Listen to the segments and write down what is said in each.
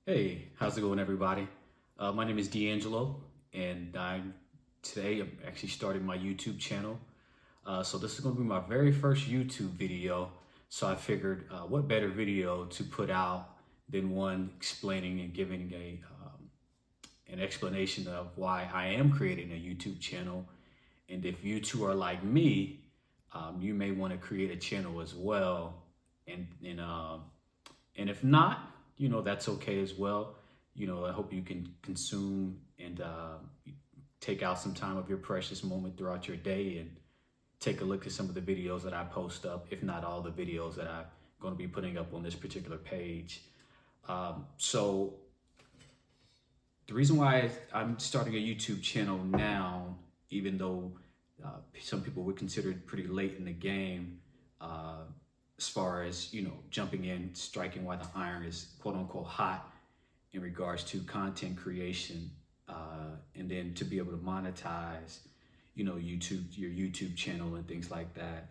Hey, how's it going, everybody? My name is D'Angelo, and today I'm actually starting my YouTube channel. So this is going to be my very first YouTube video. So I figured, what better video to put out than one explaining and giving an explanation of why I am creating a YouTube channel. And if you two are like me, you may want to create a channel as well. And if not, that's okay as well. I hope you can consume and take out some time of your precious moment throughout your day and take a look at some of the videos that I post up, if not all the videos that I'm going to be putting up on this particular page. So the reason why I'm starting a YouTube channel now, even though some people would consider it pretty late in the game, uh, as far as jumping in, striking while the iron is quote unquote hot in regards to content creation, and then to be able to monetize, your YouTube channel and things like that.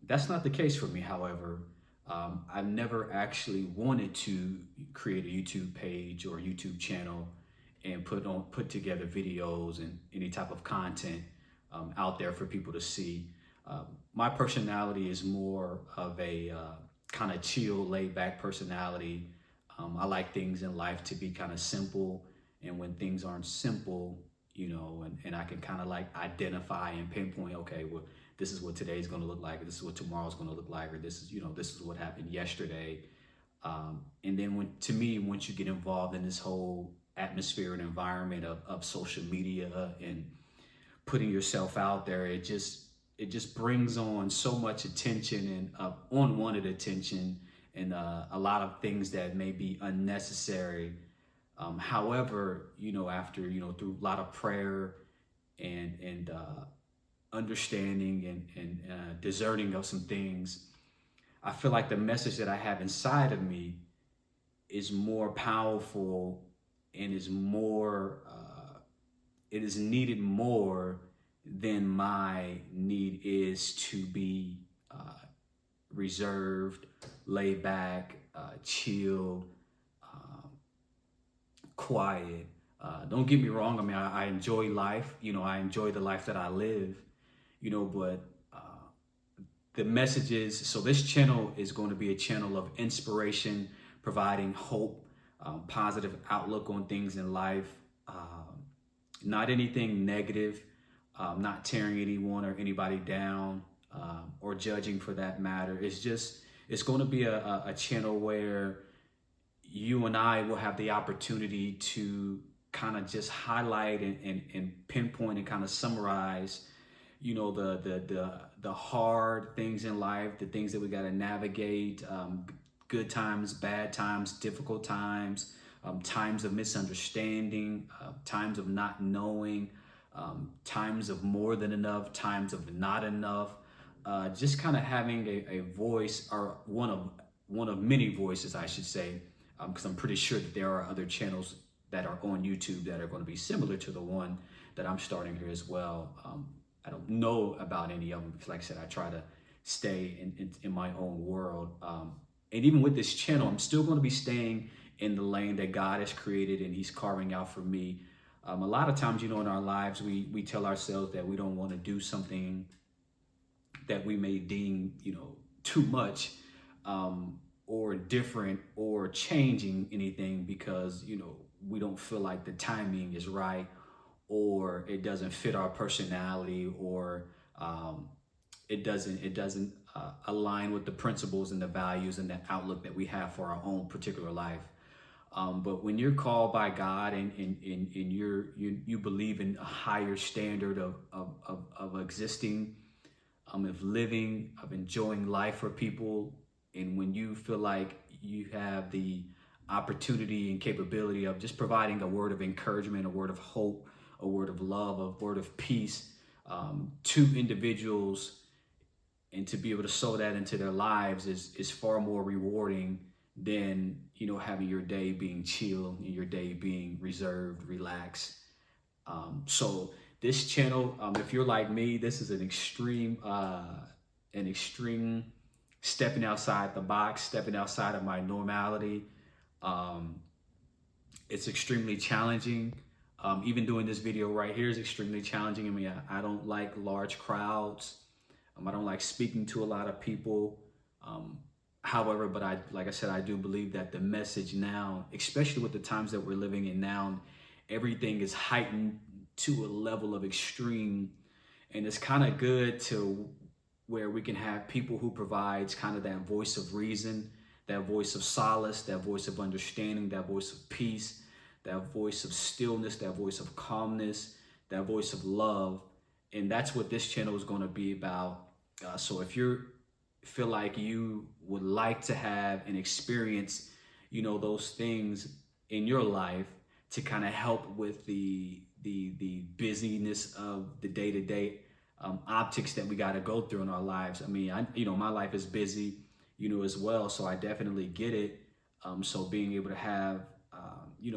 That's not the case for me, however. I've never actually wanted to create a YouTube page or a YouTube channel and put together videos and any type of content out there for people to see. My personality is more of a kind of chill, laid back personality. I like things in life to be kind of simple, and when things aren't simple, and I can kind of like identify and pinpoint, okay, well, this is what today's going to look like, this is what tomorrow's going to look like, or this is what happened yesterday. And then to me, once you get involved in this whole atmosphere and environment of social media and putting yourself out there, it just brings on so much attention and unwanted attention and a lot of things that may be unnecessary. However, after through a lot of prayer and understanding and discerning of some things, I feel like the message that I have inside of me is more powerful and is more. It is needed more than my need is to be reserved, laid back, chill, quiet. Don't get me wrong. I mean, I enjoy life. I enjoy the life that I live. But the messages. So this channel is going to be a channel of inspiration, providing hope, positive outlook on things in life. Not anything negative. Not tearing anyone or anybody down, or judging for that matter. It's going to be a channel where you and I will have the opportunity to kind of just highlight and pinpoint and kind of summarize, the hard things in life, the things that we got to navigate, good times, bad times, difficult times, times of misunderstanding, times of not knowing, times of more than enough, times of not enough. Just kind of having a voice, or one of many voices, I should say, because I'm pretty sure that there are other channels that are on YouTube that are going to be similar to the one that I'm starting here as well. I don't know about any of them because, like I said, I try to stay in my own world. And even with this channel, I'm still going to be staying in the lane that God has created and He's carving out for me. A lot of times, in our lives, we tell ourselves that we don't want to do something that we may deem, too much, or different, or changing anything because, we don't feel like the timing is right, or it doesn't fit our personality, or it doesn't align with the principles and the values and the outlook that we have for our own particular life. But when you're called by God and you believe in a higher standard of existing, of living, of enjoying life for people, and when you feel like you have the opportunity and capability of just providing a word of encouragement, a word of hope, a word of love, a word of peace, to individuals, and to be able to sow that into their lives is far more rewarding than having your day being chill and your day being reserved, relaxed. So this channel, if you're like me, this is an extreme stepping outside the box, stepping outside of my normality. It's extremely challenging. Even doing this video right here is extremely challenging. I mean, I don't like large crowds. I don't like speaking to a lot of people. Um, However, but like I said, I do believe that the message now, especially with the times that we're living in now, everything is heightened to a level of extreme. And it's kind of good to where we can have people who provides kind of that voice of reason, that voice of solace, that voice of understanding, that voice of peace, that voice of stillness, that voice of calmness, that voice of love. And that's what this channel is going to be about. So if you feel like you would like to have and experience, those things in your life to kind of help with the busyness of the day-to-day optics that we got to go through in our lives. I mean, my life is busy, as well. So I definitely get it. So being able to have,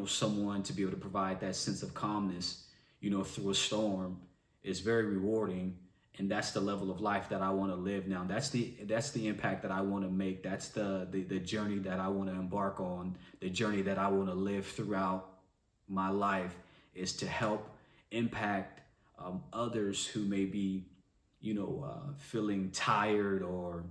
someone to be able to provide that sense of calmness, through a storm is very rewarding. And that's the level of life that I want to live now. That's the impact that I want to make. That's the journey that I want to embark on. The journey that I want to live throughout my life is to help impact others who may be, feeling tired or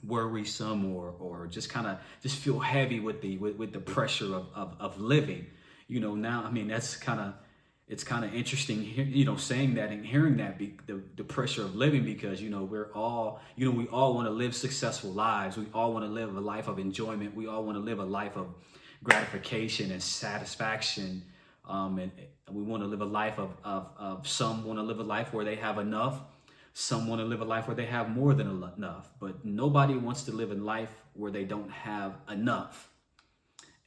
worrisome or just kind of just feel heavy with the pressure of living. Now, I mean, it's kind of interesting, saying that and hearing that, the pressure of living, because, we're all, we all want to live successful lives. We all want to live a life of enjoyment. We all want to live a life of gratification and satisfaction. And we want to live a life of some want to live a life where they have enough. Some want to live a life where they have more than enough, but nobody wants to live a life where they don't have enough.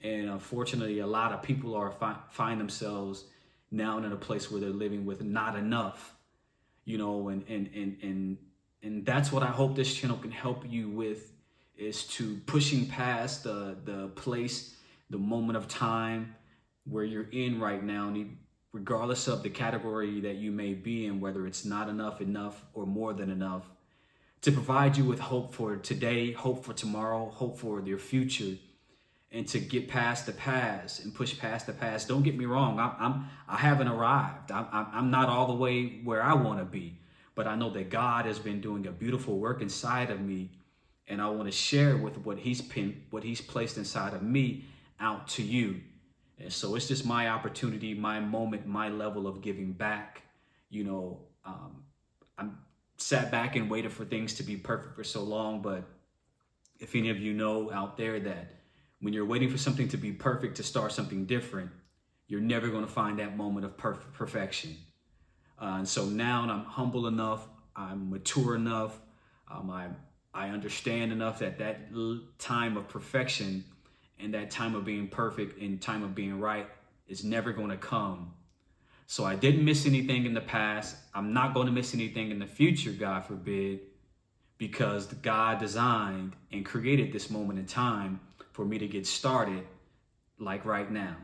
And unfortunately, a lot of people find themselves now in a place where they're living with not enough, and that's what I hope this channel can help you with, is to pushing past the place, the moment of time where you're in right now, and regardless of the category that you may be in, whether it's not enough, or more than enough, to provide you with hope for today, hope for tomorrow, hope for your future, and to get past the past and push past the past. Don't get me wrong, I haven't arrived. I'm not all the way where I want to be, but I know that God has been doing a beautiful work inside of me, and I want to share with what He's placed inside of me out to you. And so it's just my opportunity, my moment, my level of giving back. I'm sat back and waited for things to be perfect for so long, but if any of you know out there that when you're waiting for something to be perfect to start something different, you're never going to find that moment of perfection. And so now I'm humble enough, I'm mature enough, I understand enough that time of perfection and that time of being perfect and time of being right is never going to come. So I didn't miss anything in the past. I'm not going to miss anything in the future, God forbid, because God designed and created this moment in time for me to get started, like right now.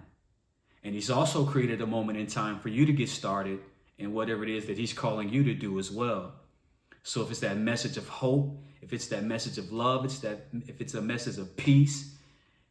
And He's also created a moment in time for you to get started in whatever it is that He's calling you to do as well. So if it's that message of hope, if it's that message of love, if it's a message of peace,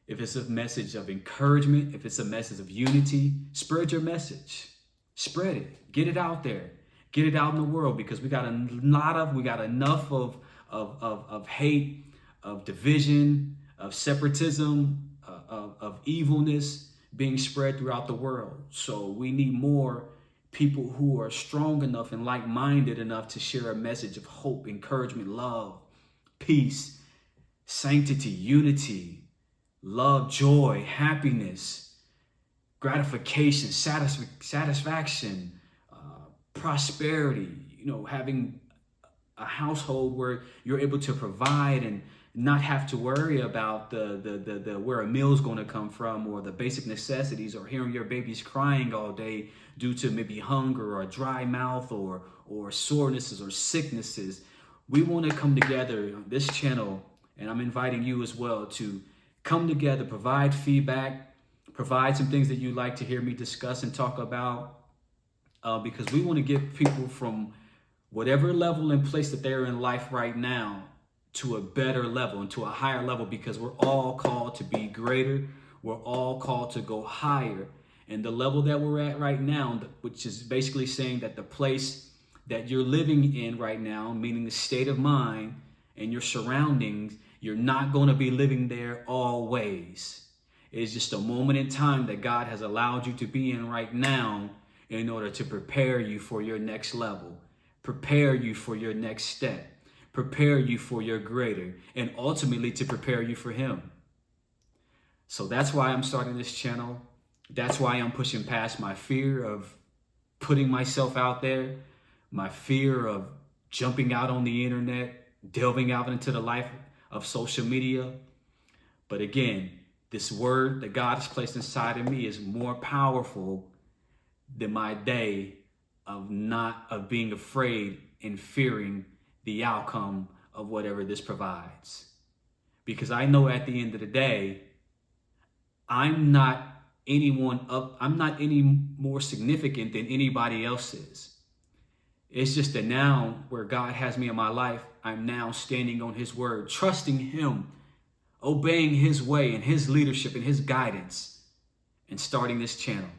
if it's a message of encouragement, if it's a message of unity, spread your message. Spread it. Get it out there. Get it out in the world, because we got enough of hate, of division, of separatism, of evilness being spread throughout the world. So we need more people who are strong enough and like-minded enough to share a message of hope, encouragement, love, peace, sanctity, unity, love, joy, happiness, gratification, satisfaction, prosperity, having a household where you're able to provide and not have to worry about the where a meal's going to come from, or the basic necessities, or hearing your babies crying all day due to maybe hunger or a dry mouth or sorenesses or sicknesses. We want to come together on this channel, and I'm inviting you as well to come together, provide feedback, provide some things that you'd like to hear me discuss and talk about, because we want to get people from whatever level and place that they're in life right now to a better level and to a higher level, because we're all called to be greater. We're all called to go higher. And the level that we're at right now, which is basically saying that the place that you're living in right now, meaning the state of mind and your surroundings, you're not going to be living there always. It's just a moment in time that God has allowed you to be in right now in order to prepare you for your next level, prepare you for your next step, prepare you for your greater, and ultimately to prepare you for Him. So that's why I'm starting this channel. That's why I'm pushing past my fear of putting myself out there, my fear of jumping out on the internet, delving out into the life of social media. But again, this word that God has placed inside of me is more powerful than my day of being afraid and fearing the outcome of whatever this provides. Because I know at the end of the day, I'm not any more significant than anybody else is. It's just that now where God has me in my life, I'm now standing on His word, trusting Him, obeying His way and His leadership and His guidance, and starting this channel.